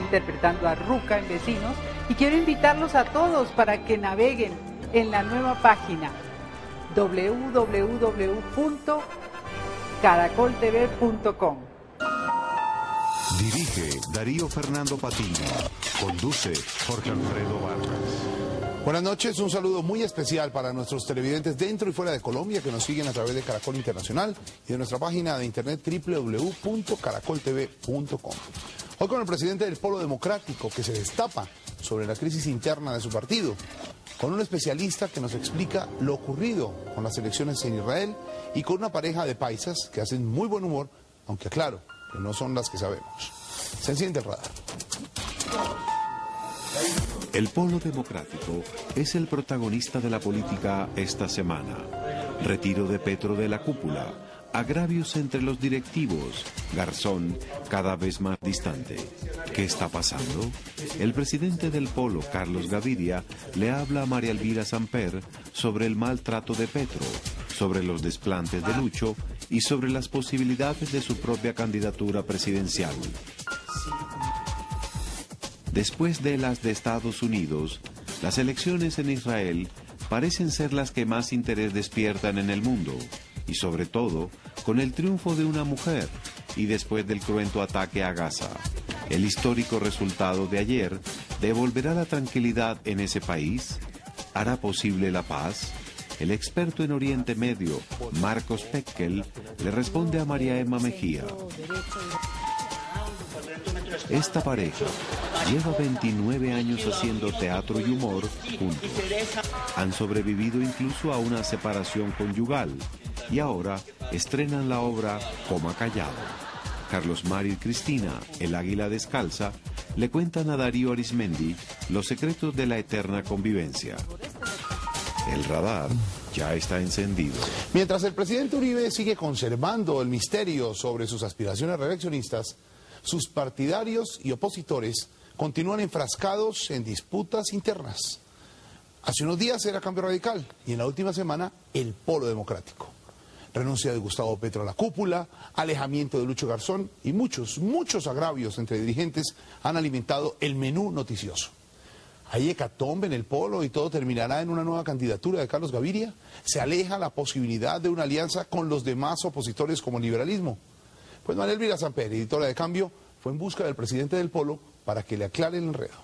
interpretando a Ruca en Vecinos, y quiero invitarlos a todos para que naveguen en la nueva página www.caracoltv.com. Dirige Darío Fernando Patiño. Conduce Jorge Alfredo Vargas. Buenas noches, un saludo muy especial para nuestros televidentes dentro y fuera de Colombia que nos siguen a través de Caracol Internacional y de nuestra página de internet www.caracoltv.com. Hoy con el presidente del Polo Democrático que se destapa sobre la crisis interna de su partido, con un especialista que nos explica lo ocurrido con las elecciones en Israel y con una pareja de paisas que hacen muy buen humor, aunque claro, que no son las que sabemos. Se enciende el radar. El Polo Democrático es el protagonista de la política esta semana. Retiro de Petro de la cúpula, agravios entre los directivos, Garzón cada vez más distante. ¿Qué está pasando? El presidente del Polo, Carlos Gaviria, le habla a María Elvira Samper sobre el maltrato de Petro, sobre los desplantes de Lucho y sobre las posibilidades de su propia candidatura presidencial. Después de las de Estados Unidos, las elecciones en Israel parecen ser las que más interés despiertan en el mundo, y sobre todo con el triunfo de una mujer y después del cruento ataque a Gaza. El histórico resultado de ayer devolverá la tranquilidad en ese país, hará posible la paz. El experto en Oriente Medio, Marcos Peckel, le responde a María Emma Mejía. Esta pareja lleva 29 años haciendo teatro y humor juntos. Han sobrevivido incluso a una separación conyugal y ahora estrenan la obra Coma Callado. Carlos Mario y Cristina, el águila descalza, le cuentan a Darío Arismendi los secretos de la eterna convivencia. El radar ya está encendido. Mientras el presidente Uribe sigue conservando el misterio sobre sus aspiraciones reeleccionistas, sus partidarios y opositores continúan enfrascados en disputas internas. Hace unos días era Cambio Radical y en la última semana el Polo Democrático. Renuncia de Gustavo Petro a la cúpula, alejamiento de Lucho Garzón y muchos agravios entre dirigentes han alimentado el menú noticioso. ¿Hay hecatombe en el Polo y todo terminará en una nueva candidatura de Carlos Gaviria? ¿Se aleja la posibilidad de una alianza con los demás opositores como el liberalismo? Pues María Elvira Samper, editora de Cambio, fue en busca del presidente del Polo para que le aclare el enredo.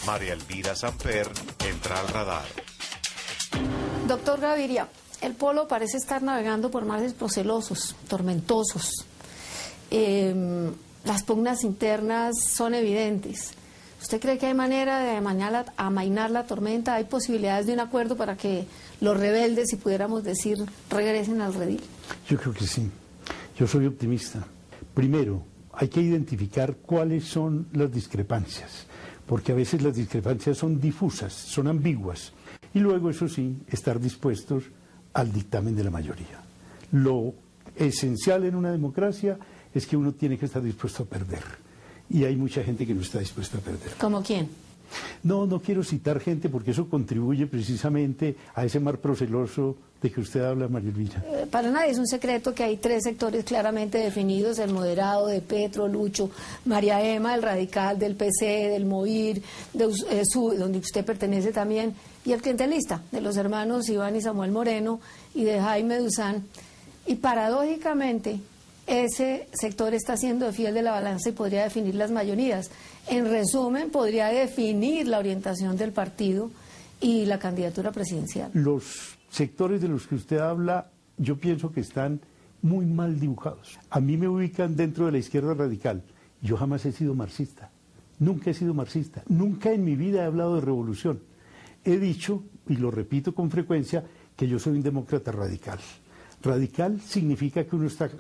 María Elvira Samper entra al radar. Doctor Gaviria, el Polo parece estar navegando por mares procelosos, tormentosos. Las pugnas internas son evidentes. ¿Usted cree que hay manera de amainar la tormenta? ¿Hay posibilidades de un acuerdo para que los rebeldes, si pudiéramos decir, regresen al redil? Yo creo que sí. Yo soy optimista. Primero, hay que identificar cuáles son las discrepancias, porque a veces las discrepancias son difusas, son ambiguas. Y luego, eso sí, estar dispuestos al dictamen de la mayoría. Lo esencial en una democracia es que uno tiene que estar dispuesto a perder. Y hay mucha gente que no está dispuesta a perder. ¿Cómo quién? No quiero citar gente porque eso contribuye precisamente a ese mar proceloso de que usted habla, María Elvira. Para nadie es un secreto que hay tres sectores claramente definidos: el moderado de Petro, Lucho, María Emma, el radical del PC, del MOVIR, donde usted pertenece también, y el clientelista, de los hermanos Iván y Samuel Moreno y de Jaime Duzán. Y paradójicamente, ese sector está siendo fiel de la balanza y podría definir las mayorías. En resumen, podría definir la orientación del partido y la candidatura presidencial. Los sectores de los que usted habla, yo pienso que están muy mal dibujados. A mí me ubican dentro de la izquierda radical. Yo jamás he sido marxista. Nunca he sido marxista. Nunca en mi vida he hablado de revolución. He dicho, y lo repito con frecuencia, que yo soy un demócrata radical. Radical significa que uno está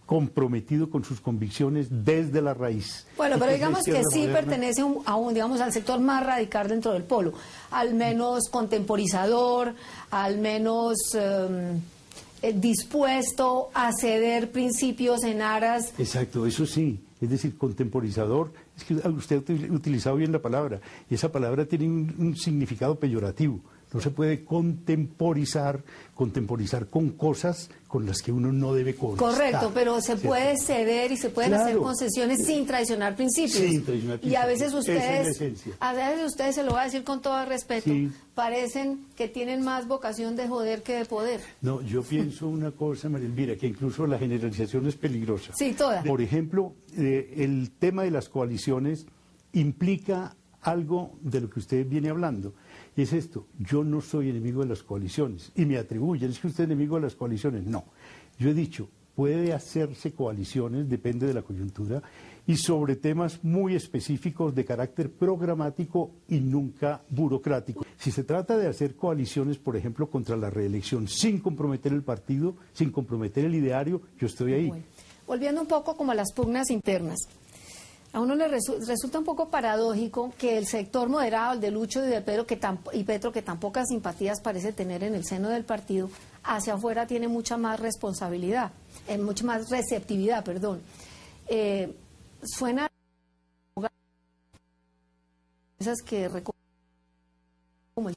comprometido con sus convicciones desde la raíz. Bueno, pero digamos que sí pertenece digamos, al sector más radical dentro del Polo, al menos contemporizador, al menos dispuesto a ceder principios en aras. Exacto, eso sí, es decir, contemporizador, es que usted ha utilizado bien la palabra, y esa palabra tiene un significado peyorativo, No se puede contemporizar con cosas con las que uno no debe constar. Correcto, pero se puede ceder y se pueden hacer concesiones sin traicionar principios. Sin traicionar principios. Y a veces Esa es la esencia. se lo voy a decir con todo respeto, parecen que tienen más vocación de joder que de poder. No, yo pienso una cosa, María Elvira, que incluso la generalización es peligrosa. Sí, toda. Por ejemplo, el tema de las coaliciones implica algo de lo que usted viene hablando. Y es esto, yo no soy enemigo de las coaliciones. Y me atribuyen, es que usted es enemigo de las coaliciones. No, yo he dicho, puede hacerse coaliciones, depende de la coyuntura, y sobre temas muy específicos de carácter programático y nunca burocrático. Si se trata de hacer coaliciones, por ejemplo, contra la reelección, sin comprometer el partido, sin comprometer el ideario, yo estoy ahí. Bueno, volviendo un poco como a las pugnas internas. A uno le resulta un poco paradójico que el sector moderado, el de Lucho y de Petro, que tan pocas simpatías parece tener en el seno del partido, hacia afuera tiene mucha más responsabilidad, mucha más receptividad, perdón. Suena esas que como el...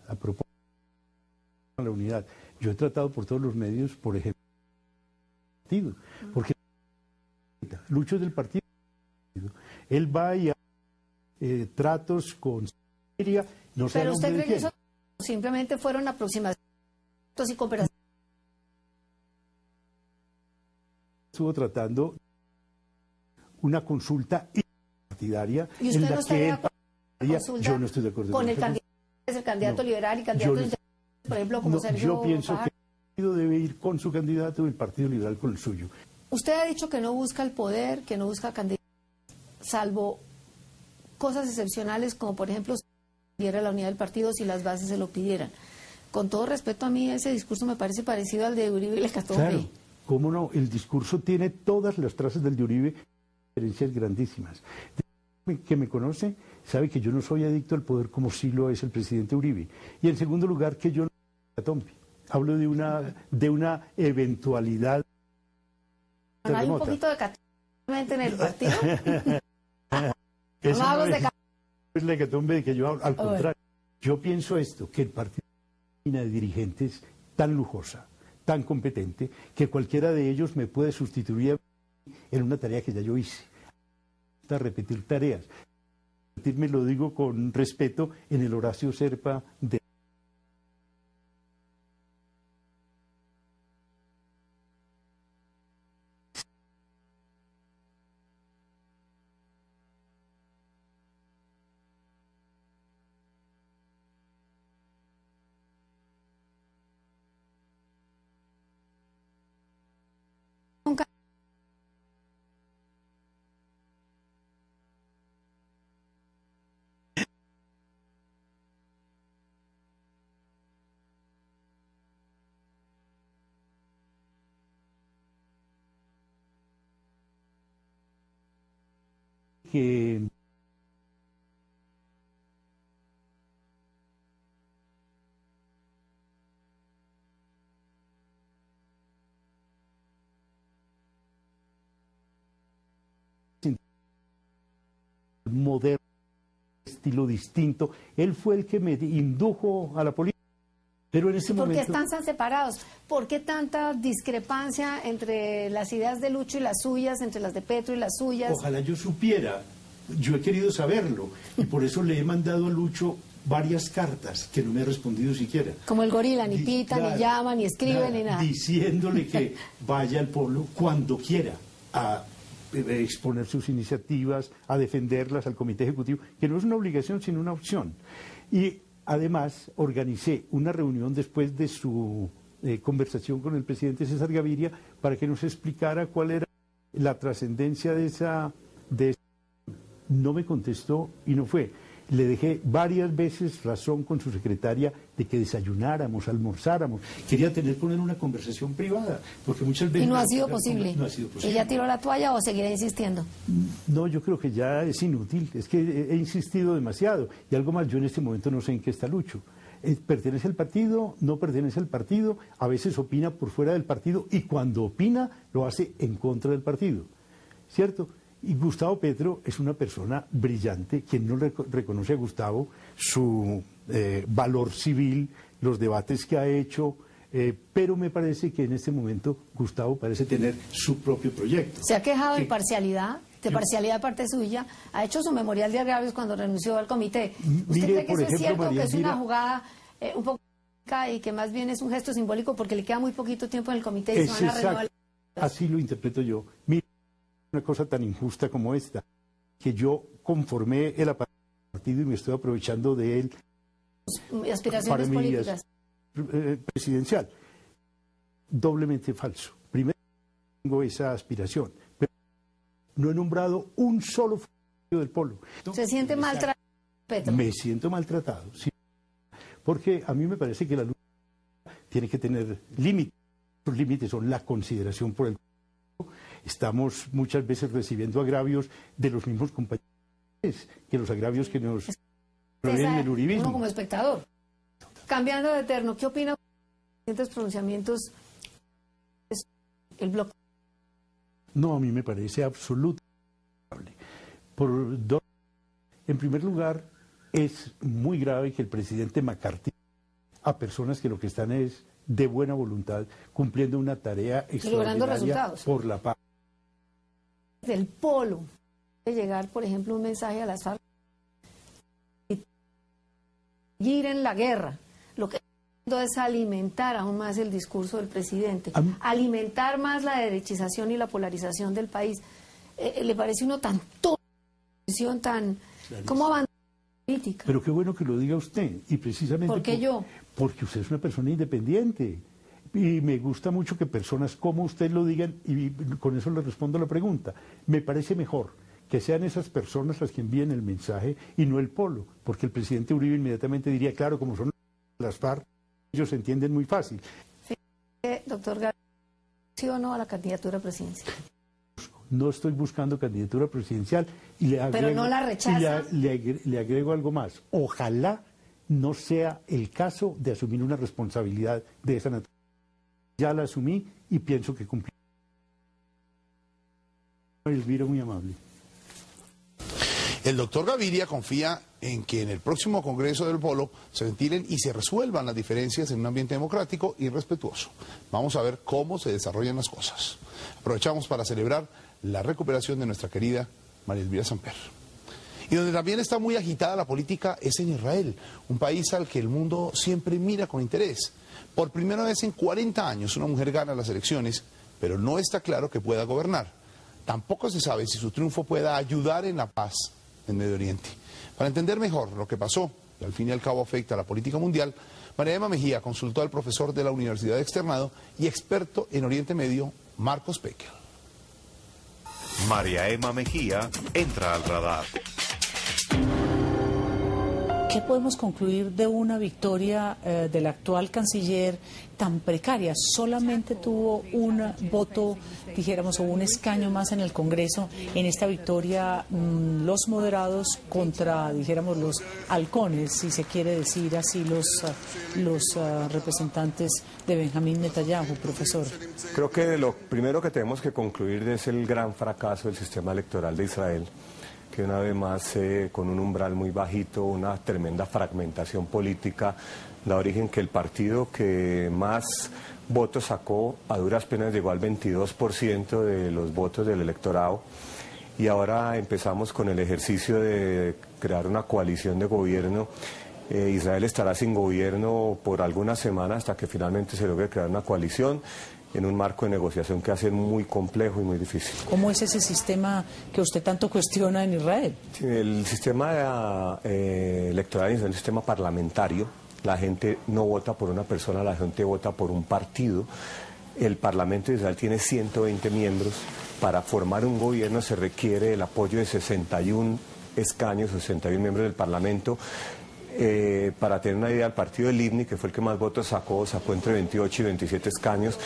A propósito de la unidad, yo he tratado por todos los medios, por ejemplo, porque Lucho es del partido, él va y hace tratos con Siria, no sé. Pero usted cree que eso simplemente fueron aproximaciones y cooperaciones. Estuvo tratando una consulta partidaria ¿Y usted en la no estaría que él yo no estoy de acuerdo con el candidato, es el candidato liberal y candidato por ejemplo, como Sergio yo pienso Fajardo? que el partido debe ir con su candidato y el Partido Liberal con el suyo. Usted ha dicho que no busca el poder, que no busca candidatos, salvo cosas excepcionales como por ejemplo si diera la unidad del partido si las bases se lo pidieran. Con todo respeto, a mí ese discurso me parece parecido al de Uribe y Lecatombe. Claro, cómo no, el discurso tiene todas las trazas del de Uribe, diferencias grandísimas. Que me conoce sabe que yo no soy adicto al poder como sí lo es el presidente Uribe. Y en segundo lugar, que yo no soy Lecatombe. Hablo de una eventualidad. ¿Hay un poquito de Lecatombe en el partido? Eso no es Lecatombe de que yo hablo, al contrario. Yo pienso esto, que el partido tiene de dirigentes tan lujosa, tan competente, que cualquiera de ellos me puede sustituir en una tarea que ya yo hice. Repetir tareas. Me lo digo con respeto en el Horacio Serpa de que moderno, estilo distinto. Él fue el que me indujo a la política. Pero en ese ¿Por momento... qué están tan separados? ¿Por qué tanta discrepancia entre las ideas de Lucho y las suyas, entre las de Petro y las suyas? Ojalá yo supiera, yo he querido saberlo, y por eso le he mandado a Lucho varias cartas que no me ha respondido siquiera. Como el gorila, ni pita, ni llama, ni escribe, ni nada. Diciéndole que vaya al pueblo cuando quiera a exponer sus iniciativas, a defenderlas al Comité Ejecutivo, que no es una obligación, sino una opción. Y además, organicé una reunión después de su conversación con el presidente César Gaviria para que nos explicara cuál era la trascendencia de esa... No me contestó y no fue. Le dejé varias veces razón con su secretaria de que desayunáramos, almorzáramos. Quería tener con él una conversación privada, porque muchas veces... ¿Y no ha sido posible? No ha sido posible. ¿Ella tiró la toalla o seguirá insistiendo? No, yo creo que ya es inútil. Es que he insistido demasiado. Y algo más, yo en este momento no sé en qué está Lucho. ¿Pertenece al partido? ¿No pertenece al partido? A veces opina por fuera del partido y cuando opina lo hace en contra del partido. ¿cierto? Y Gustavo Petro es una persona brillante, quien no reconoce a Gustavo su valor civil, los debates que ha hecho, pero me parece que en este momento Gustavo parece tener su propio proyecto. Se ha quejado de parcialidad de parte suya, ha hecho su memorial de agravios cuando renunció al comité. ¿Usted cree que eso es cierto, María, que es una jugada un poco y que más bien es un gesto simbólico porque le queda muy poquito tiempo en el comité y se van a renovar? Así lo interpreto yo. Mira, una cosa tan injusta como esta, que yo conformé el partido y me estoy aprovechando de él aspiraciones políticas presidencial. Doblemente falso. Primero, tengo esa aspiración, pero no he nombrado un solo funcionario del Polo. ¿Se siente maltratado, Petro? Me siento maltratado, sí, porque a mí me parece que la lucha tiene que tener límites. Los límites son la consideración por el pueblo. Estamos muchas veces recibiendo agravios de los mismos compañeros que los agravios que nos proveen el uribismo. Uno como espectador. Cambiando de terno, ¿qué opina de los recientes pronunciamientos el bloque? No, a mí me parece absolutamente. En primer lugar, es muy grave que el presidente McCarthy a personas que lo que están es de buena voluntad, cumpliendo una tarea extraordinaria por la paz. Del Polo, de llegar, por ejemplo, un mensaje a las FARC, seguir en la guerra. Lo que está haciendo es alimentar aún más el discurso del presidente, alimentar más la derechización y la polarización del país. ¿Le parece uno tan ¿cómo abandonar la política? Pero qué bueno que lo diga usted, y precisamente ¿por qué yo? Porque usted es una persona independiente, y me gusta mucho que personas como usted lo digan, y con eso le respondo la pregunta. Me parece mejor que sean esas personas las que envíen el mensaje y no el Polo, porque el presidente Uribe inmediatamente diría, claro, como son las FARC, ellos se entienden muy fácil. Doctor Gaviria, ¿sí o no a la candidatura presidencial? No estoy buscando candidatura presidencial y le agrego, pero no la rechaza. Le agrego algo más. Ojalá no sea el caso de asumir una responsabilidad de esa naturaleza. Ya la asumí y pienso que cumplí. Elvira, muy amable. El doctor Gaviria confía en que en el próximo Congreso del Polo se ventilen y se resuelvan las diferencias en un ambiente democrático y respetuoso. Vamos a ver cómo se desarrollan las cosas. Aprovechamos para celebrar la recuperación de nuestra querida María Elvira Samper. Y donde también está muy agitada la política es en Israel, un país al que el mundo siempre mira con interés. Por primera vez en 40 años una mujer gana las elecciones, pero no está claro que pueda gobernar. Tampoco se sabe si su triunfo pueda ayudar en la paz en Medio Oriente. Para entender mejor lo que pasó, y al fin y al cabo afecta a la política mundial, María Emma Mejía consultó al profesor de la Universidad de Externado y experto en Oriente Medio, Marcos Pekel. María Emma Mejía entra al radar. ¿Qué podemos concluir de una victoria del actual canciller tan precaria? Solamente tuvo un voto, dijéramos, o un escaño más en el Congreso. En esta victoria, los moderados contra, dijéramos, los halcones, si se quiere decir así, los representantes de Benjamín Netanyahu, profesor. Creo que lo primero que tenemos que concluir es el gran fracaso del sistema electoral de Israel, que una vez más con un umbral muy bajito, una tremenda fragmentación política, da origen que el partido que más votos sacó a duras penas llegó al 22% de los votos del electorado, y ahora empezamos con el ejercicio de crear una coalición de gobierno. Israel estará sin gobierno por algunas semanas hasta que finalmente se logre crear una coalición en un marco de negociación que va a ser muy complejo y muy difícil. ¿Cómo es ese sistema que usted tanto cuestiona en Israel? Sí, el sistema electoral es un sistema parlamentario. La gente no vota por una persona, la gente vota por un partido. El Parlamento de Israel tiene 120 miembros. Para formar un gobierno se requiere el apoyo de 61 escaños, 61 miembros del Parlamento. Para tener una idea, el partido del Libni, que fue el que más votos sacó entre 28 y 27 escaños,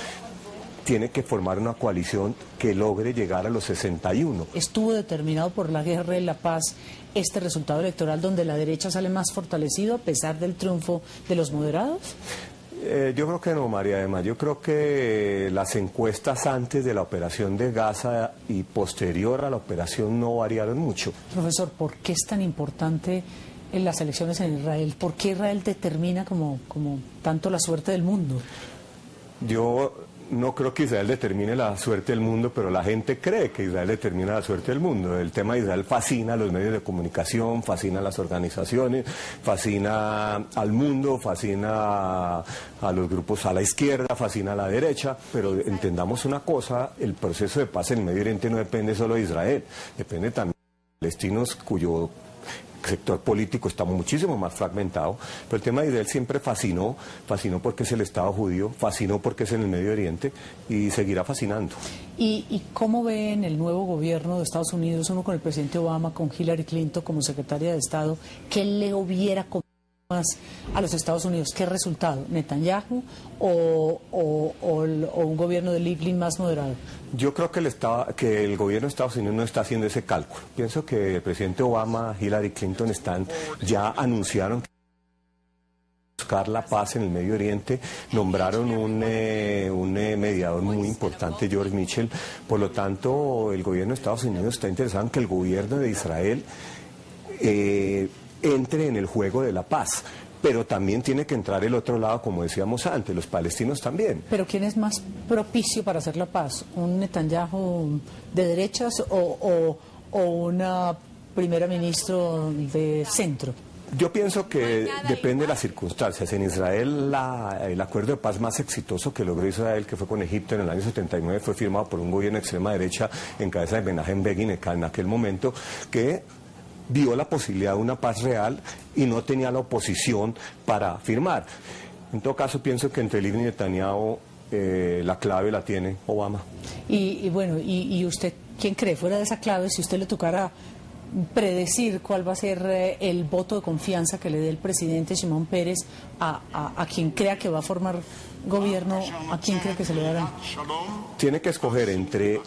tiene que formar una coalición que logre llegar a los 61. ¿Estuvo determinado por la guerra y la paz este resultado electoral donde la derecha sale más fortalecido a pesar del triunfo de los moderados? Yo creo que no, María Emma. Yo creo que las encuestas antes de la operación de Gaza y posterior a la operación no variaron mucho. Profesor, ¿por qué es tan importante en las elecciones en Israel? ¿Por qué Israel determina como tanto la suerte del mundo? Yo no creo que Israel determine la suerte del mundo, pero la gente cree que Israel determina la suerte del mundo. El tema de Israel fascina a los medios de comunicación, fascina a las organizaciones, fascina al mundo, fascina a los grupos a la izquierda, fascina a la derecha, pero entendamos una cosa, el proceso de paz en el Medio Oriente no depende solo de Israel, depende también de los palestinos cuyo sector político está muchísimo más fragmentado, pero el tema de Israel siempre fascinó porque es el Estado judío, fascinó porque es en el Medio Oriente y seguirá fascinando. ¿Y cómo ven el nuevo gobierno de Estados Unidos, uno con el presidente Obama, con Hillary Clinton como secretaria de Estado, qué le hubiera convenido más a los Estados Unidos? ¿Qué resultado? ¿Netanyahu o un gobierno de Livni más moderado? Yo creo que el gobierno de Estados Unidos no está haciendo ese cálculo. Pienso que el presidente Obama, Hillary Clinton ya anunciaron que buscar la paz en el Medio Oriente, nombraron un mediador muy importante, George Mitchell. Por lo tanto, el gobierno de Estados Unidos está interesado en que el gobierno de Israel entre en el juego de la paz. Pero también tiene que entrar el otro lado, como decíamos antes, los palestinos también. ¿Pero quién es más propicio para hacer la paz? ¿Un Netanyahu de derechas o una primera ministro de centro? Yo pienso que depende de las circunstancias. En Israel el acuerdo de paz más exitoso que logró Israel, que fue con Egipto en el año 79, fue firmado por un gobierno de extrema derecha en cabeza de Menachem Begin en aquel momento, que dio la posibilidad de una paz real y no tenía la oposición para firmar. En todo caso, pienso que entre Livni y Netanyahu la clave la tiene Obama. Y bueno, ¿y usted quién cree? Fuera de esa clave, si usted le tocara predecir cuál va a ser el voto de confianza que le dé el presidente Shimon Peres a quien crea que va a formar gobierno, ¿a quién cree que se le dará? Tiene que escoger entre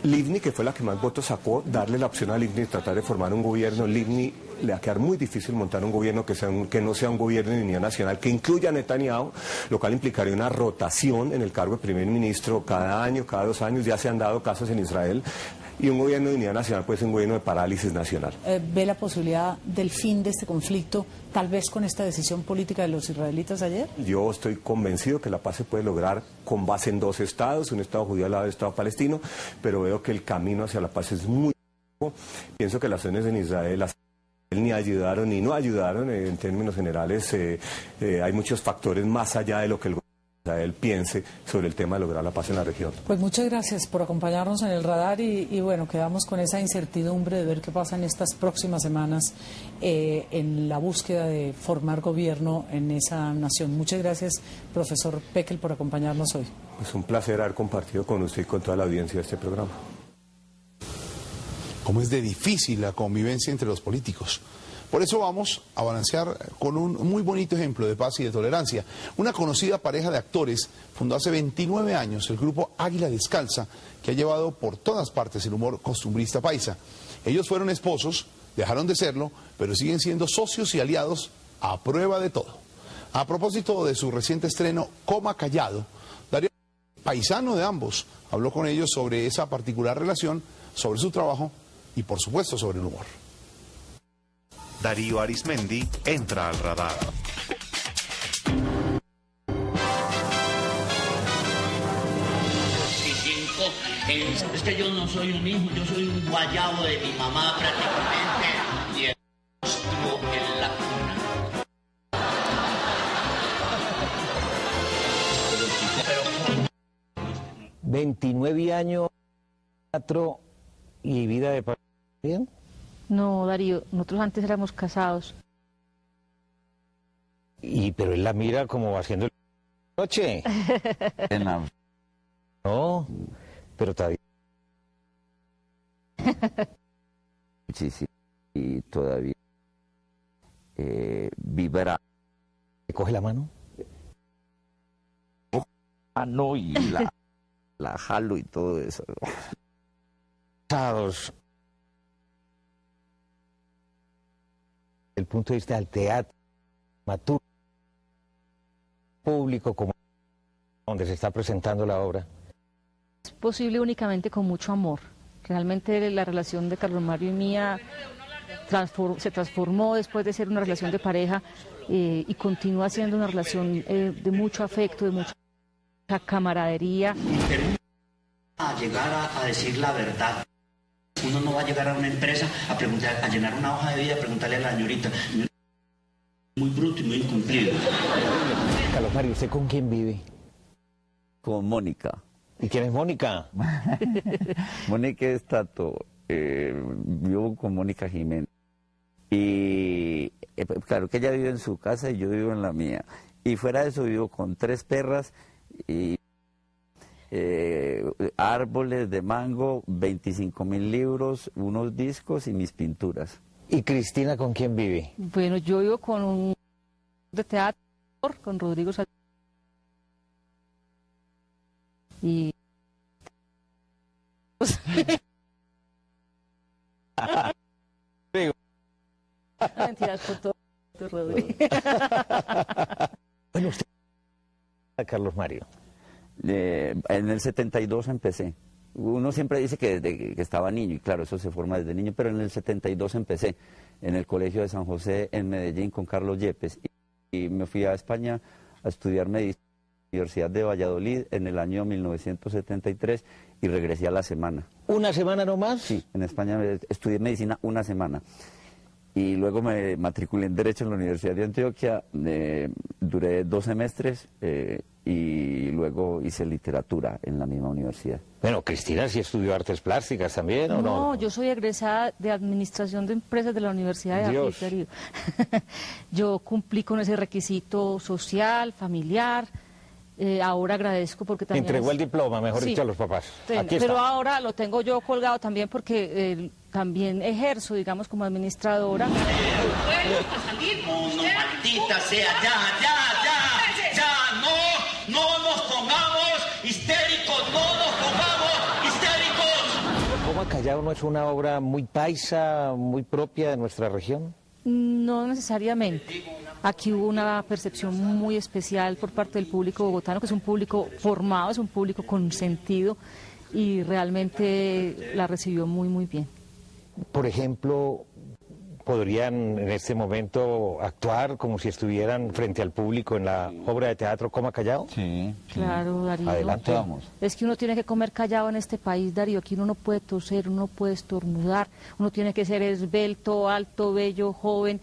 Livni, que fue la que más votos sacó, darle la opción a Livni de tratar de formar un gobierno. Livni le va a quedar muy difícil montar un gobierno que no sea un gobierno de unidad nacional, que incluya a Netanyahu, lo cual implicaría una rotación en el cargo de primer ministro cada año, cada 2 años. Ya se han dado casos en Israel. Y un gobierno de unidad nacional puede ser un gobierno de parálisis nacional. ¿Ve la posibilidad del fin de este conflicto, tal vez con esta decisión política de los israelitas ayer? Yo estoy convencido que la paz se puede lograr con base en 2 estados, un estado judío al lado del estado palestino, pero veo que el camino hacia la paz es muy largo. Pienso que las acciones en Israel ni ayudaron ni no ayudaron. En términos generales, hay muchos factores más allá de lo que el gobierno de Israel piense sobre el tema de lograr la paz en la región. Pues muchas gracias por acompañarnos en el radar y bueno, quedamos con esa incertidumbre de ver qué pasa en estas próximas semanas en la búsqueda de formar gobierno en esa nación. Muchas gracias, profesor Pekel, por acompañarnos hoy. Es un placer haber compartido con usted y con toda la audiencia de este programa. Cómo es de difícil la convivencia entre los políticos. Por eso vamos a balancear con un muy bonito ejemplo de paz y de tolerancia. Una conocida pareja de actores fundó hace 29 años el grupo Águila Descalza, que ha llevado por todas partes el humor costumbrista paisa. Ellos fueron esposos, dejaron de serlo, pero siguen siendo socios y aliados a prueba de todo. A propósito de su reciente estreno, Coma Callado, Darío, paisano de ambos, habló con ellos sobre esa particular relación, sobre su trabajo y por supuesto sobre el humor. Darío Arismendi entra al radar. Es que yo no soy un hijo, yo soy un guayabo de mi mamá prácticamente y el monstruo en la cuna. 29 años, teatro y vida de pareja. ¿Bien? No, Darío, nosotros antes éramos casados. Pero él la mira como haciendo el noche. No, pero todavía. Sí, sí, y todavía vibra. ¿Le coge la mano? No, y la jalo y todo eso. Casados. Desde el punto de vista del teatro, público como donde se está presentando la obra? Es posible únicamente con mucho amor. Realmente la relación de Carlos Mario y mía se transformó después de ser una relación de pareja y continúa siendo una relación de mucho afecto, de mucha camaradería. A llegar a decir la verdad. Uno no va a llegar a una empresa a preguntar, a llenar una hoja de vida, a preguntarle a la señorita. Muy bruto y muy incumplido. Carlos Mario, ¿usted con quién vive? Con Mónica. ¿Y quién es Mónica? Mónica es Tato. Vivo con Mónica Jiménez. Y claro que ella vive en su casa y yo vivo en la mía. Y fuera de eso vivo con 3 perras y árboles de mango, 25.000 libros, unos discos y mis pinturas. ¿Y Cristina con quién vive? Bueno, yo vivo con un de teatro, con Rodrigo Sal y mentiras por todo, Rodrigo. Bueno, usted, Carlos Mario. En el 72 empecé. Uno siempre dice que desde que estaba niño, y claro, eso se forma desde niño, pero en el 72 empecé en el Colegio de San José en Medellín con Carlos Yepes. Y me fui a España a estudiar medicina en la Universidad de Valladolid en el año 1973 y regresé a la semana. ¿Una semana nomás? Sí, en España estudié medicina una semana. Y luego me matriculé en Derecho en la Universidad de Antioquia, duré 2 semestres y luego hice literatura en la misma universidad. Bueno, Cristina sí estudió artes plásticas también, ¿o no? No, yo soy egresada de Administración de Empresas de la Universidad de África Caribe. Yo cumplí con ese requisito social, familiar. Ahora agradezco porque también... Entregó el diploma, mejor dicho, a los papás. Aquí pero está. ahora lo tengo yo colgado también porque también ejerzo, digamos, como administradora. No, maldita sea, ya, no nos pongamos histéricos, ¿Cómo Callao no es una obra muy paisa, muy propia de nuestra región? No necesariamente. Aquí hubo una percepción muy especial por parte del público bogotano, que es un público formado, es un público con sentido y realmente la recibió muy, muy bien. Por ejemplo, ¿podrían en este momento actuar como si estuvieran frente al público en la obra de teatro Coma Callao? Sí. Claro, Darío. Adelante. Vamos. Es que uno tiene que comer callado en este país, Darío. Aquí uno no puede toser, uno no puede estornudar, uno tiene que ser esbelto, alto, bello, joven.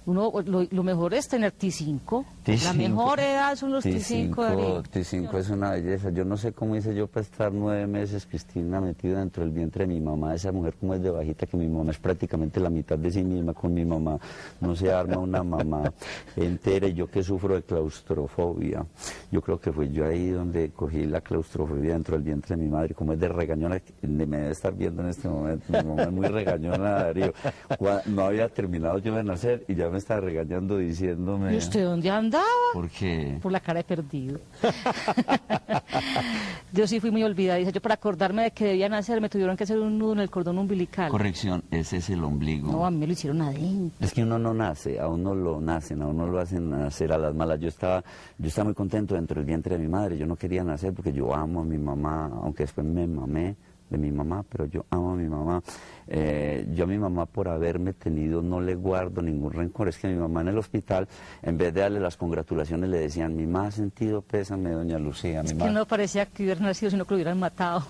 Lo mejor es tener T5. La mejor edad son los T5, Darío. T5 es una belleza. Yo no sé cómo hice yo para estar 9 meses, Cristina, metida dentro del vientre de mi mamá. Esa mujer como es de bajita, que mi mamá es prácticamente la mitad de sí misma. Con mi mamá no se arma una mamá entera. Y yo que sufro de claustrofobia, yo creo que fue yo ahí donde cogí la claustrofobia dentro del vientre de mi madre. Como es de regañona, me debe estar viendo en este momento. Mi mamá es muy regañona, Darío. No había terminado yo de nacer y ya me estaba regañando diciéndome... ¿Y usted dónde andaba? ¿Por qué? Por la cara de perdido. Yo sí fui muy olvidadiza. Yo para acordarme de que debía nacer me tuvieron que hacer un nudo en el cordón umbilical. Corrección, ese es el ombligo. No, a mí me lo hicieron adentro. Es que uno no nace, a uno lo nacen, a uno lo hacen nacer a las malas. Yo estaba muy contento dentro del vientre de mi madre. Yo no quería nacer porque yo amo a mi mamá, aunque después me mamé de mi mamá, pero yo amo a mi mamá. Yo a mi mamá, por haberme tenido, no le guardo ningún rencor. Es que mi mamá en el hospital, en vez de darle las congratulaciones, le decían: mi más sentido pésame, doña Lucía. Es que no parecía que hubiera nacido, sino que lo hubieran matado.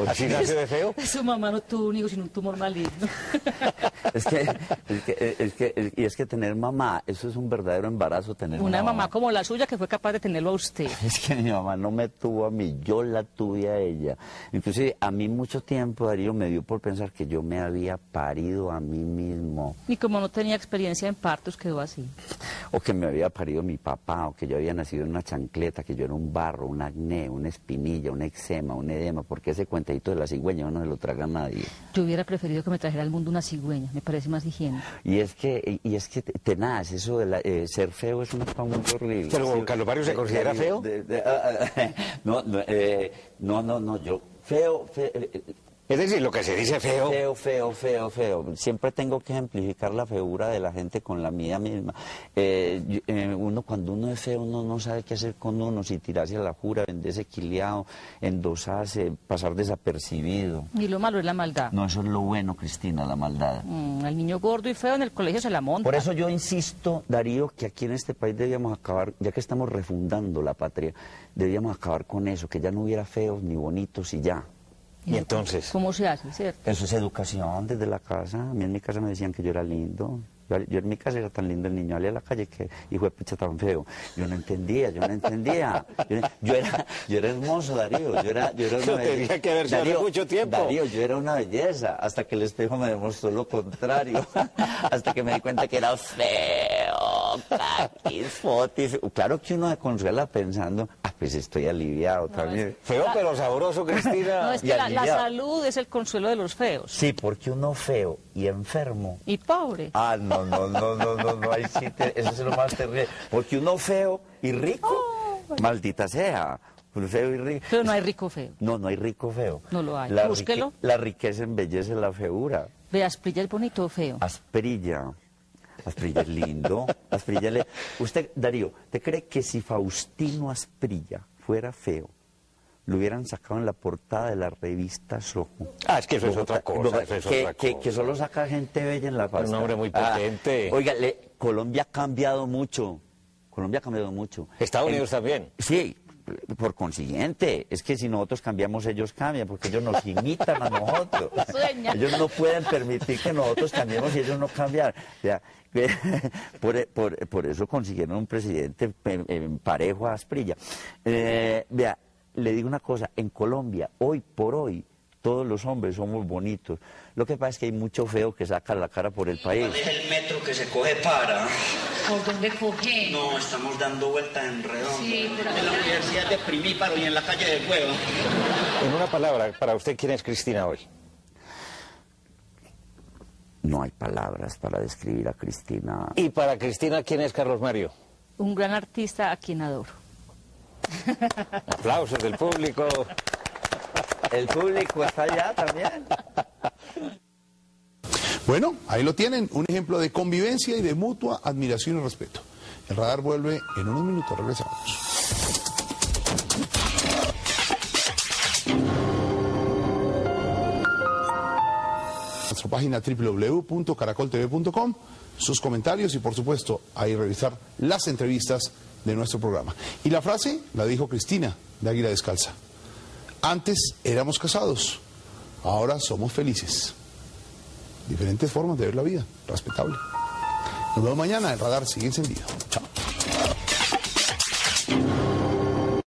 ¿Así nace de feo? Su mamá no tuvo un hijo, sino un tumor maligno. Es que tener mamá, eso es un verdadero embarazo, tener una mamá como la suya que fue capaz de tenerlo a usted. Es que mi mamá no me tuvo a mí, yo la tuve a ella. Inclusive a mí mucho tiempo, Darío, me dio por pensar que yo me había parido a mí mismo. Y como no tenía experiencia en partos, quedó así. O que me había parido mi papá, o que yo había nacido en una chancleta, que yo era un barro, un acné, una espinilla, un eczema, un edema, porque ese cuentadito de la cigüeña no se lo traga a nadie. Yo hubiera preferido que me trajera al mundo una cigüeña, me parece más higiénico. Y es que tenaz, eso de ser feo es una cosa muy horrible. ¿Pero Carlos Mario se considera feo? No, yo feo, Es decir, lo que se dice feo. Feo, feo, feo, feo. Siempre tengo que ejemplificar la feura de la gente con la mía misma. Cuando uno es feo, uno no sabe qué hacer con uno, si tirarse a la jura, venderse quiliado, endosarse, pasar desapercibido. Y lo malo es la maldad. No, eso es lo bueno, Cristina, la maldad. El niño gordo y feo en el colegio se la monta. Por eso yo insisto, Darío, que aquí en este país debíamos acabar, ya que estamos refundando la patria, debíamos acabar con eso, que ya no hubiera feos ni bonitos y ya. Y entonces, ¿cómo se hace, cierto? Eso es educación desde la casa. A mí en mi casa me decían que yo era lindo. Yo en mi casa era tan lindo el niño, salía a la calle que hijo de pucha tan feo. Yo no entendía. Yo era hermoso, Darío. Yo era una tenía que haber sido hace mucho tiempo. Darío, yo era una belleza, hasta que el espejo me demostró lo contrario. Hasta que me di cuenta que era feo, caquis, fotis. Claro que uno se consuela pensando, pues estoy aliviado también. Feo pero sabroso, Cristina. No, es que la salud es el consuelo de los feos. Sí, porque uno feo y enfermo. Y pobre. Ah, no, ahí sí, eso es lo más terrible. Porque uno feo y rico, maldita sea. Feo y rico. Pero no hay rico feo. No hay rico feo. No lo hay. Búsquelo. La riqueza embellece la feura. Ve, Asprilla es bonito o feo. Asprilla es lindo. Usted, Darío, ¿te cree que si Faustino Asprilla fuera feo, lo hubieran sacado en la portada de la revista Soho? Es que eso es otra cosa. Que solo saca gente bella en la pasta. Un hombre muy potente. Oiga, Colombia ha cambiado mucho. Estados Unidos también. Sí, por consiguiente. Es que si nosotros cambiamos, ellos cambian, porque ellos nos imitan a nosotros. Sueña. Ellos no pueden permitir que nosotros cambiemos y ellos no cambian. Por eso consiguieron un presidente parejo a Asprilla. Vea, le digo una cosa, en Colombia, hoy por hoy, todos los hombres somos bonitos. Lo que pasa es que hay mucho feo que saca la cara por el país. ¿Cuál es el metro que se coge para? ¿Por dónde coge? No, estamos dando vueltas en redondo. Sí, pero... En la Universidad de Primíparo y en la calle del Huevo. En una palabra, para usted, ¿quién es Cristina hoy? No hay palabras para describir a Cristina. Y para Cristina, ¿quién es Carlos Mario? Un gran artista a quien adoro. Aplausos del público. El público está allá también. Bueno, ahí lo tienen, un ejemplo de convivencia y de mutua admiración y respeto. El radar vuelve en unos minutos, regresamos. Nuestra página www.caracoltv.com, sus comentarios y por supuesto ahí revisar las entrevistas de nuestro programa. Y la frase la dijo Cristina de Águila Descalza. Antes éramos casados, ahora somos felices. Diferentes formas de ver la vida, respetable. Nos vemos mañana, el radar sigue encendido. Chao.